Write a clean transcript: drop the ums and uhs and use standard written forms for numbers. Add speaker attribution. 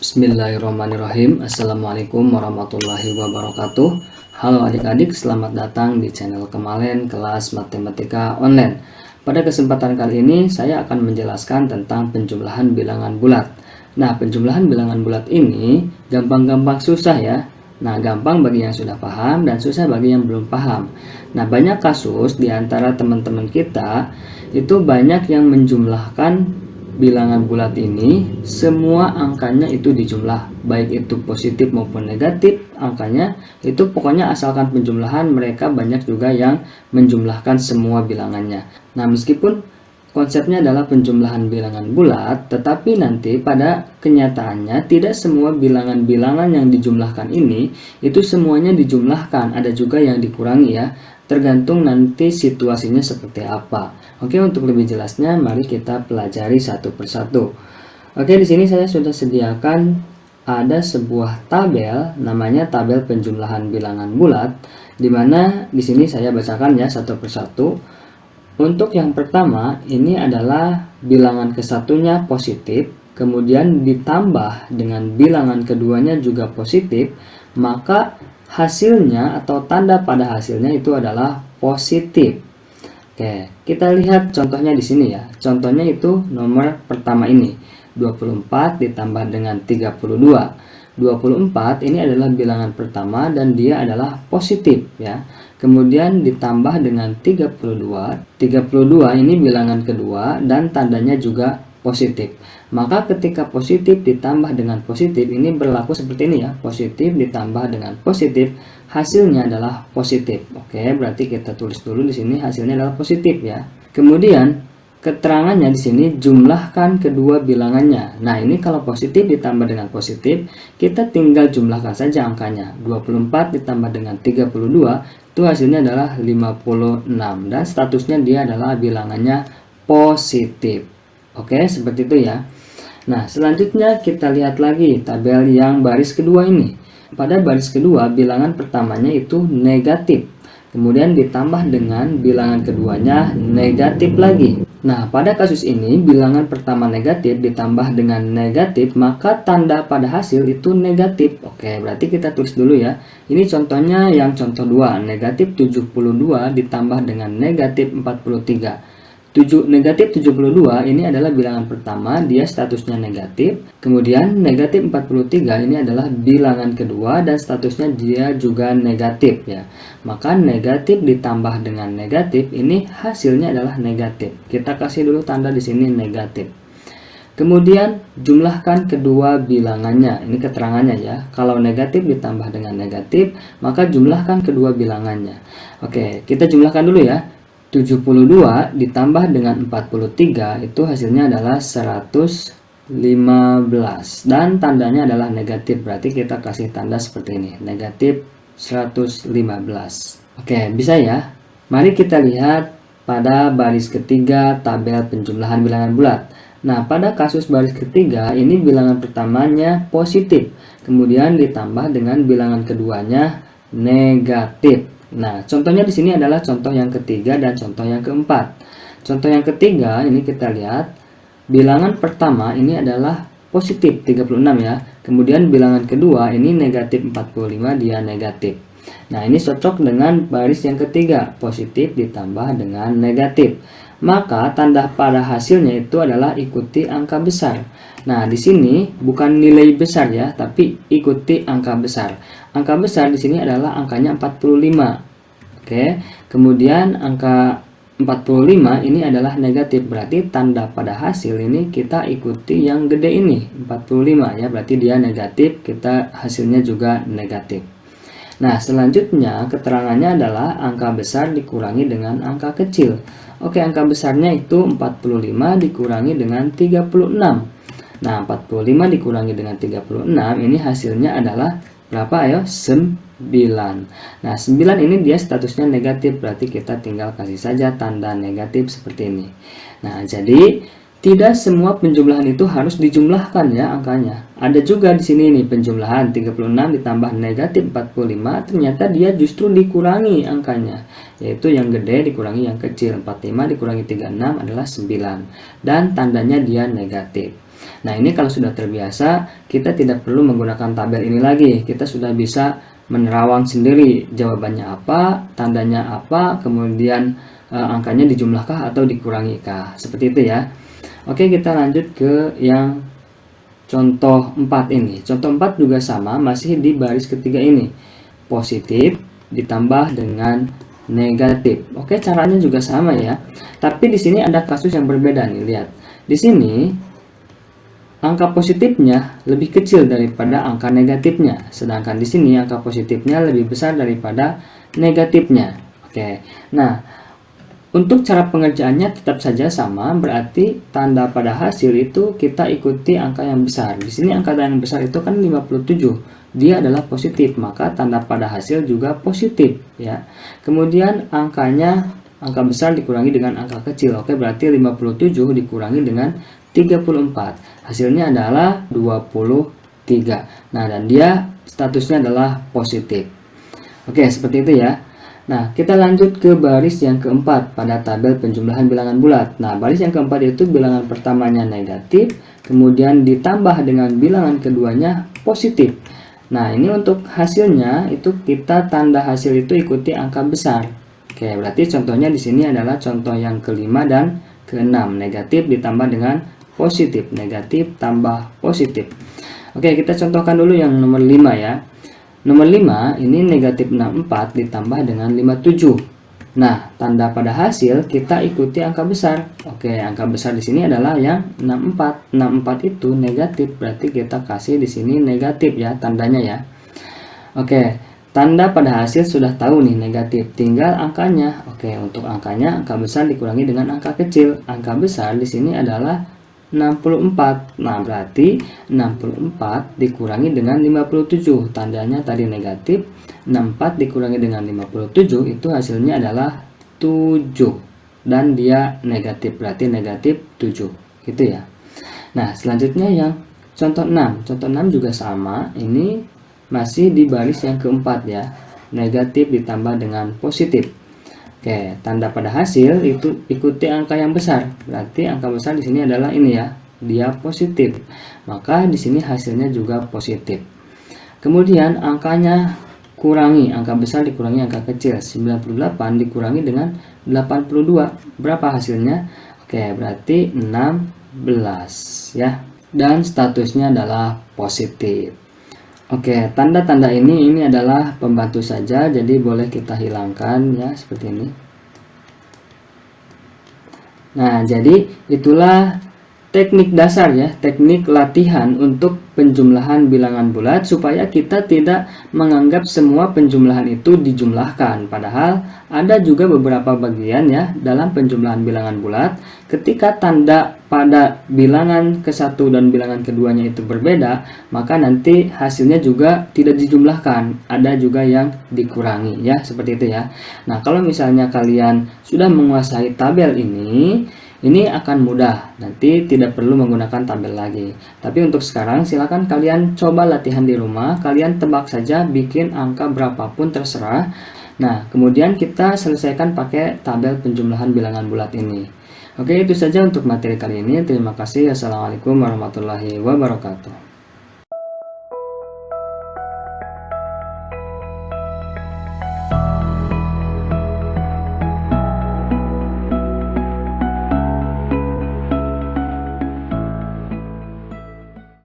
Speaker 1: Bismillahirrahmanirrahim. Assalamualaikum warahmatullahi wabarakatuh. Halo adik-adik, selamat datang di channel Kemalen Kelas Matematika Online. Pada kesempatan kali ini saya akan menjelaskan tentang penjumlahan bilangan bulat. Nah, penjumlahan bilangan bulat ini gampang-gampang susah ya. Nah, gampang bagi yang sudah paham dan susah bagi yang belum paham. Nah, banyak kasus di antara teman-teman kita itu banyak yang menjumlahkan bilangan bulat ini, semua angkanya itu dijumlah, baik itu positif maupun negatif angkanya, itu pokoknya asalkan penjumlahan, mereka banyak juga yang menjumlahkan semua bilangannya. Nah, meskipun konsepnya adalah penjumlahan bilangan bulat, tetapi nanti pada kenyataannya tidak semua bilangan-bilangan yang dijumlahkan ini itu semuanya dijumlahkan, ada juga yang dikurangi ya, tergantung nanti situasinya seperti apa. Oke, untuk lebih jelasnya mari kita pelajari satu persatu. Oke, di sini saya sudah sediakan ada sebuah tabel, namanya tabel penjumlahan bilangan bulat, di mana di sini saya bacakan ya satu persatu. Untuk yang pertama, ini adalah bilangan kesatunya positif, kemudian ditambah dengan bilangan keduanya juga positif, maka hasilnya atau tanda pada hasilnya itu adalah positif. Oke, kita lihat contohnya di sini ya. Contohnya itu nomor pertama ini, 24 ditambah dengan 32. 24 ini adalah bilangan pertama dan dia adalah positif ya. Kemudian ditambah dengan 32. 32 ini bilangan kedua dan tandanya juga positif. Maka ketika positif ditambah dengan positif ini berlaku seperti ini ya. Positif ditambah dengan positif, hasilnya adalah positif. Oke, berarti kita tulis dulu di sini hasilnya adalah positif ya. Kemudian keterangannya di sini jumlahkan kedua bilangannya. Nah, ini kalau positif ditambah dengan positif, kita tinggal jumlahkan saja angkanya. 24 ditambah dengan 32 itu hasilnya adalah 56 dan statusnya dia adalah bilangannya positif. Oke, seperti itu ya. Nah, selanjutnya kita lihat lagi tabel yang baris kedua ini. Pada baris kedua, bilangan pertamanya itu negatif. Kemudian ditambah dengan bilangan keduanya negatif lagi. Nah, pada kasus ini, bilangan pertama negatif ditambah dengan negatif, maka tanda pada hasil itu negatif. Oke, berarti kita tulis dulu ya. Ini contohnya yang contoh 2, negatif 72 ditambah dengan negatif 43. Negatif 72 ini adalah bilangan pertama, dia statusnya negatif. Kemudian negatif 43 ini adalah bilangan kedua dan statusnya dia juga negatif ya. Maka negatif ditambah dengan negatif ini hasilnya adalah negatif. Kita kasih dulu tanda di sini negatif. Kemudian jumlahkan kedua bilangannya. Ini keterangannya ya. Kalau negatif ditambah dengan negatif, maka jumlahkan kedua bilangannya. Oke, kita jumlahkan dulu ya. 72 ditambah dengan 43 itu hasilnya adalah 115 dan tandanya adalah negatif, berarti kita kasih tanda seperti ini, negatif 115. Oke, bisa ya. Mari kita lihat pada baris ketiga tabel penjumlahan bilangan bulat. Nah, pada kasus baris ketiga ini bilangan pertamanya positif, kemudian ditambah dengan bilangan keduanya negatif. Nah, contohnya di sini adalah contoh yang ketiga dan contoh yang keempat. Contoh yang ketiga ini kita lihat bilangan pertama ini adalah positif 36 ya. Kemudian bilangan kedua ini negatif 45, dia negatif. Nah, ini cocok dengan baris yang ketiga, positif ditambah dengan negatif. Maka tanda pada hasilnya itu adalah ikuti angka besar. Nah, di sini bukan nilai besar ya, tapi ikuti angka besar. Angka besar di sini adalah angkanya 45. Oke, kemudian angka 45 ini adalah negatif, berarti tanda pada hasil ini kita ikuti yang gede ini, 45 ya, berarti dia negatif, kita hasilnya juga negatif. Nah, selanjutnya keterangannya adalah angka besar dikurangi dengan angka kecil. Oke, angka besarnya itu 45 dikurangi dengan 36. Nah, 45 dikurangi dengan 36 ini hasilnya adalah berapa ayo? 9. Nah, 9 ini dia statusnya negatif, berarti kita tinggal kasih saja tanda negatif seperti ini. Nah, jadi tidak semua penjumlahan itu harus dijumlahkan ya angkanya. Ada juga di sini nih penjumlahan 36 ditambah negatif 45, ternyata dia justru dikurangi angkanya. Yaitu yang gede dikurangi yang kecil, 45 dikurangi 36 adalah 9. Dan tandanya dia negatif. Nah, ini kalau sudah terbiasa, kita tidak perlu menggunakan tabel ini lagi. Kita sudah bisa menerawang sendiri jawabannya apa, tandanya apa, kemudian angkanya dijumlahkah atau dikurangikah. Seperti itu ya. Oke, kita lanjut ke yang contoh 4 ini. Contoh 4 juga sama, masih di baris ketiga ini. Positif ditambah dengan negatif. Oke, caranya juga sama ya. Tapi di sini ada kasus yang berbeda nih, lihat. Di sini angka positifnya lebih kecil daripada angka negatifnya, sedangkan di sini angka positifnya lebih besar daripada negatifnya. Oke. Nah, untuk cara pengerjaannya tetap saja sama, berarti tanda pada hasil itu kita ikuti angka yang besar. Di sini angka yang besar itu kan 57. Dia adalah positif, maka tanda pada hasil juga positif ya. Kemudian angka besar dikurangi dengan angka kecil. Oke, berarti 57 dikurangi dengan 34. Hasilnya adalah 23. Nah, dan dia statusnya adalah positif. Oke, seperti itu ya. Nah, kita lanjut ke baris yang keempat pada tabel penjumlahan bilangan bulat. Nah, baris yang keempat itu bilangan pertamanya negatif, kemudian ditambah dengan bilangan keduanya positif. Nah, ini untuk hasilnya itu kita tanda hasil itu ikuti angka besar. Oke, berarti contohnya di sini adalah contoh yang kelima dan keenam. Negatif ditambah dengan positif, negatif tambah positif. Oke, kita contohkan dulu yang nomor 5 ya. Nomor 5 ini negatif 64 ditambah dengan 57. Nah, tanda pada hasil kita ikuti angka besar. Oke, angka besar di sini adalah yang 64. 64 itu negatif, berarti kita kasih di sini negatif ya tandanya ya. Oke, tanda pada hasil sudah tahu nih negatif, tinggal angkanya. Oke, untuk angkanya angka besar dikurangi dengan angka kecil. Angka besar di sini adalah 64. Nah, berarti 64 dikurangi dengan 57. Tandanya tadi negatif. 64 dikurangi dengan 57 itu hasilnya adalah 7. Dan dia negatif, berarti negatif 7. Gitu ya. Nah, selanjutnya yang contoh 6. Contoh 6 juga sama. Ini masih di baris yang keempat ya. Negatif ditambah dengan positif. Oke, tanda pada hasil itu ikuti angka yang besar. Berarti angka besar di sini adalah ini ya, dia positif. Maka di sini hasilnya juga positif. Kemudian angkanya kurangi, angka besar dikurangi angka kecil. 98 dikurangi dengan 82. Berapa hasilnya? Oke, berarti 16 ya. Dan statusnya adalah positif. Oke, tanda-tanda ini adalah pembantu saja, jadi boleh kita hilangkan ya, seperti ini. Nah, jadi itulah teknik dasar ya, teknik latihan untuk penjumlahan bilangan bulat supaya kita tidak menganggap semua penjumlahan itu dijumlahkan. Padahal ada juga beberapa bagian ya dalam penjumlahan bilangan bulat. Ketika tanda pada bilangan ke-1 dan bilangan keduanya itu berbeda, maka nanti hasilnya juga tidak dijumlahkan. Ada juga yang dikurangi ya, seperti itu ya. Nah, kalau misalnya kalian sudah menguasai tabel ini akan mudah, nanti tidak perlu menggunakan tabel lagi. Tapi untuk sekarang silakan kalian coba latihan di rumah, kalian tebak saja bikin angka berapapun terserah. Nah, kemudian kita selesaikan pakai tabel penjumlahan bilangan bulat ini. Oke, itu saja untuk materi kali ini. Terima kasih. Assalamualaikum warahmatullahi wabarakatuh.